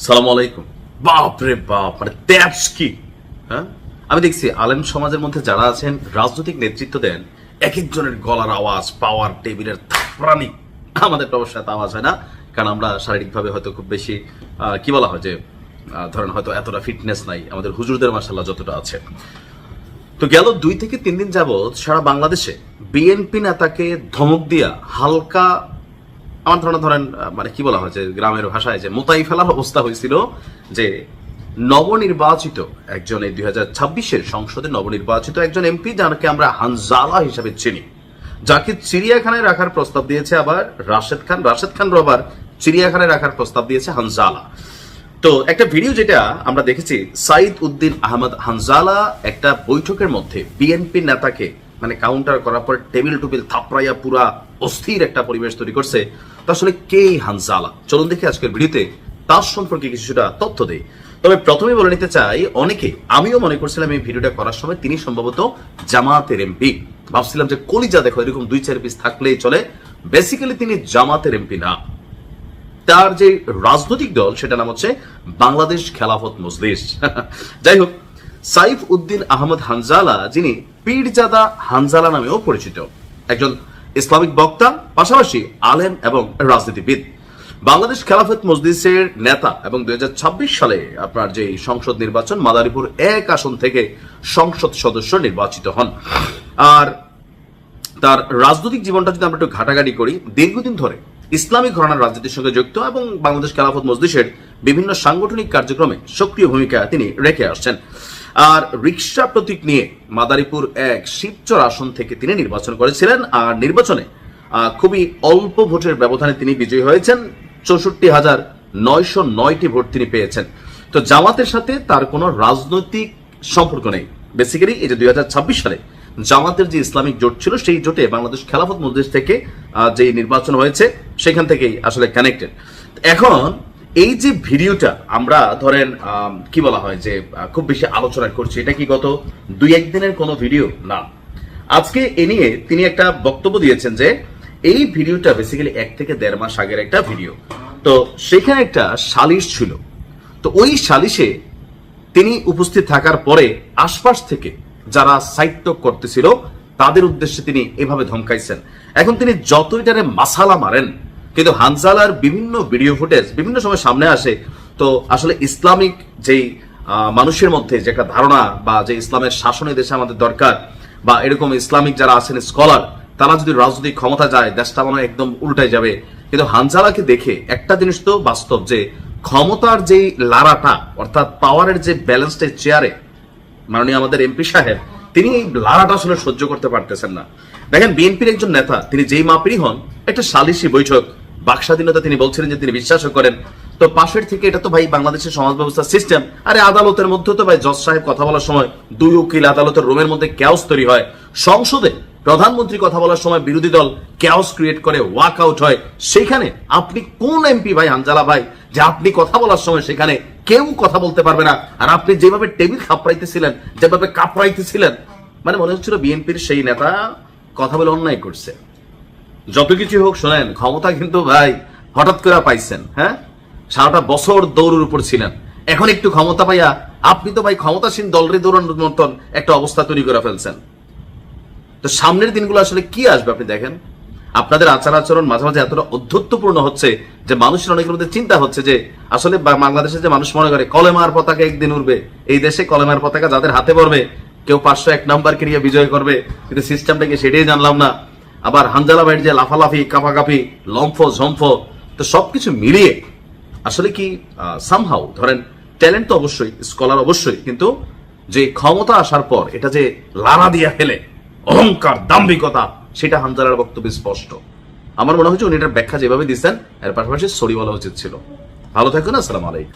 সালাম আলাইকুম। বাপরে বাপ, মানে দ্যাটস কি? হ্যাঁ, আমি দেখছি আলেম সমাজের মধ্যে যারা আছেন, রাজনৈতিক নেতৃত্ব দেন, এক একজনের গলার আওয়াজ, পাওয়ার, টেবিলের থাপড়ানি। আমাদের অবশ্য এত আওয়াজ হয় না, কারণ আমরা শারীরিকভাবে হয়তো খুব বেশি কি বলা হয় যে ধরেন হয়তো এতটা ফিটনেস নাই আমাদের হুজুরদের, মাশাআল্লাহ যতটা আছে। তো গেল 2 থেকে 3 দিন যাবৎ সারা বাংলাদেশে বিএনপি নেতাকে ধমক দিয়া হালকা, আমার ধরেন মানে কি বলা হয় যে গ্রামের ভাষায় যে মোতাই ফেলার অবস্থা হয়েছিল, যে নবনির্বাচিত একজন, এই 2026-এর সংসদে নবনির্বাচিত একজন এমপি, যাকে আমরা হানজালা হিসাবে চিনি, যাকে চিড়িয়াখানায় রাখার প্রস্তাব দিয়েছে আবার রাশেদ খান আবার চিড়িয়াখানায় রাখার প্রস্তাব দিয়েছে হানজালা। তো একটা ভিডিও যেটা আমরা দেখেছি, সাইদ উদ্দিন আহমদ হানজালা একটা বৈঠকের মধ্যে বিএনপি নেতাকে মানে কাউন্টার করার পর টেবিল টুবিল থাপড়াইয়া পুরা অস্থির একটা পরিবেশ তৈরি করছে। তো আসলে কে হানজালা, চলুন দেখি আজকের ভিডিওতে তার সম্পর্কে কিছুটা তথ্য দেই। তবে প্রথমে বলে নিতে চাই, অনেকে, আমিও মনে করছিলাম এই ভিডিওটা করার সময় তিনি সম্ভবত জামাতের এমপি। ভাবছিলাম যে কলিজা দেখো এরকম 2-4 পিস থাকলেই চলে, বেসিক্যালি তিনি জামাতের এমপি না। তার যে রাজনৈতিক দল সেটা নাম হচ্ছে বাংলাদেশ খেলাফত মজলিস। যাই হোক, সাইফ উদ্দিন আহমদ হানজালা, যিনি পীরজাদা হানজালা নামেও পরিচিত, একজন ইসলামিক বক্তা, পাশাপাশি আলেম এবং রাজনীতিবিদ, বাংলাদেশ খেলাফত মজলিসের নেতা এবং 2026 সালে আপনার যে সংসদ নির্বাচন, মাদারীপুর 1 আসন থেকে সংসদ সদস্য নির্বাচিত হন। আর তার রাজনৈতিক জীবনটা যদি আমরা একটু ঘাটাঘাটি করি, দীর্ঘদিন ধরে ইসলামিক ঘরানার রাজনীতির সঙ্গে যুক্ত এবং বাংলাদেশ খেলাফত মজলিসের বিভিন্ন সাংগঠনিক কার্যক্রমে সক্রিয় ভূমিকা তিনি রেখে আসছেন। আর রিক্সা প্রতীক নিয়ে মাদারীপুর 1 শিবচর আসন থেকে তিনি নির্বাচন করেছিলেন। আর নির্বাচনে খুবই অল্প ভোটের ব্যবধানে তিনি বিজয়ী হয়েছেন। 64,909টি ভোট তিনি পেয়েছেন। তো জামাতের সাথে তার কোনো রাজনৈতিক সম্পর্ক নেই। বেসিক্যালি এই যে 2026 সালে জামাতের যে ইসলামিক জোট ছিল, সেই জোটে বাংলাদেশ খেলাফত মজলিস থেকে যে নির্বাচন হয়েছে সেখান থেকেই আসলে কানেক্টেড। এখন এই যে ভিডিওটা আমরা ধরেন কি বলা হয় যে খুব বেশি আলোচনা করছি, এটা কি গত 2-1 দিনের কোনো ভিডিও না। আজকে এ নিয়ে তিনি একটা বক্তব্য দিয়েছেন যে এই ভিডিওটা বেসিক্যালি 1 থেকে 1.5 মাস আগের একটা ভিডিও। তো সেখানে একটা সালিশ ছিল। তো ওই সালিশে তিনি উপস্থিত থাকার পরে আশপাশ থেকে যারা সাইটটক করতেছিল তাদের উদ্দেশ্যে তিনি এভাবে ধমকাইছেন। এখন তিনি যত এটারে মাসালা মারেন, কিন্তু হানজালার বিভিন্ন ভিডিও ফুটেজ বিভিন্ন সময় সামনে আসে। তো আসলে ইসলামিক যেই মানুষের মধ্যে যে একটা ধারণা, বা যে ইসলামের শাসনে দেশে আমাদের দরকার, বা এরকম ইসলামিক যারা আছেন স্কলার, তারা যদি রাজনৈতিক ক্ষমতা যায় দেশটা মনে হয় একদম উল্টায় যাবে। কিন্তু হানজালাকে দেখে একটা জিনিস তো বাস্তব, যে ক্ষমতার যে লারাটা, অর্থাৎ পাওয়ারের যে ব্যালেন্সটা চেয়ারে মাননীয় আমাদের এমপি সাহেব, তিনি এই লারাটা আসলে সহ্য করতে পারতেছেন না। দেখেন, বিএনপির একজন নেতা, তিনি যেই মাপেরই হন, একটা সালিশি বৈঠক, বাকস্বাধীনতা তিনি বলছিলেন যে তিনি বিশ্বাসও করেন। তো পাশের থেকে, এটা তো ভাই বাংলাদেশের সমাজ ব্যবস্থার সিস্টেম। আরে আদালতের মধ্যে তো ভাই জজ সাহেব কথা বলার সময় 2 উকিল আদালতের রুমের মধ্যে ক্যাওস তৈরি হয়। সংসদে প্রধানমন্ত্রী কথা বলার সময় বিরোধী দল ক্যাওস ক্রিয়েট করে, ওয়াক আউট হয়। সেখানে আপনি কোন এমপি ভাই হানজালা ভাই, যে আপনি কথা বলার সময় সেখানে কেউ কথা বলতে পারবে না? আর আপনি যেভাবে টেবিল খাপড়াইতেছিলেন, যেভাবে কাপড়াইতেছিলেন, মানে মনে হচ্ছিল বিএনপির সেই নেতা কথা বলে অন্যায় করছে। যত কিছু হোক, শোনেন, ক্ষমতা কিন্তু ভাই হঠাৎ করে পাইছেন। হ্যাঁ, সারাটা বছর দৌড়ের উপর ছিলেন, এখন একটু ক্ষমতা পাইয়া আপনি তো ভাই ক্ষমতাসীন দলরে দৌড়ানোর মতন একটা অবস্থা তৈরি করে ফেলছেন। তো সামনের দিনগুলো আসলে কি আসবে আপনি দেখেন। আপনাদের আচার আচরণ মাঝে মাঝে এতটা অধ্যত্বপূর্ণ হচ্ছে যে মানুষের অনেকের মধ্যে চিন্তা হচ্ছে যে আসলে বাংলাদেশে যে মানুষ মনে করে কলেমার পতাকা একদিন উঠবে, এই দেশে কলেমার পতাকা যাদের হাতে পড়বে, কেউ 501 নাম্বারকে নিয়ে বিজয় করবে, কিন্তু সিস্টেমটা কি সেটাই জানলাম না। আবার হানজালা ভাইয়ের যে লাফালাফি, কাফাকাফি, লম্ফ ঝম্ফ, তো সবকিছু মিলিয়ে আসলে কি সামহাউ ধরেন ট্যালেন্ট তো অবশ্যই, স্কলার অবশ্যই, কিন্তু যে ক্ষমতা আসার পর এটা যে লাড়া দিয়া ফেলে অহংকার, দাম্ভিকতা, সেটা হানজালার বক্তব্য স্পষ্ট। আমার মনে হচ্ছে উনি এটার ব্যাখ্যা যেভাবে দিচ্ছেন, এর পাশাপাশি সরি বলা উচিত ছিল। ভালো থাকুন, আসসালামু আলাইকুম।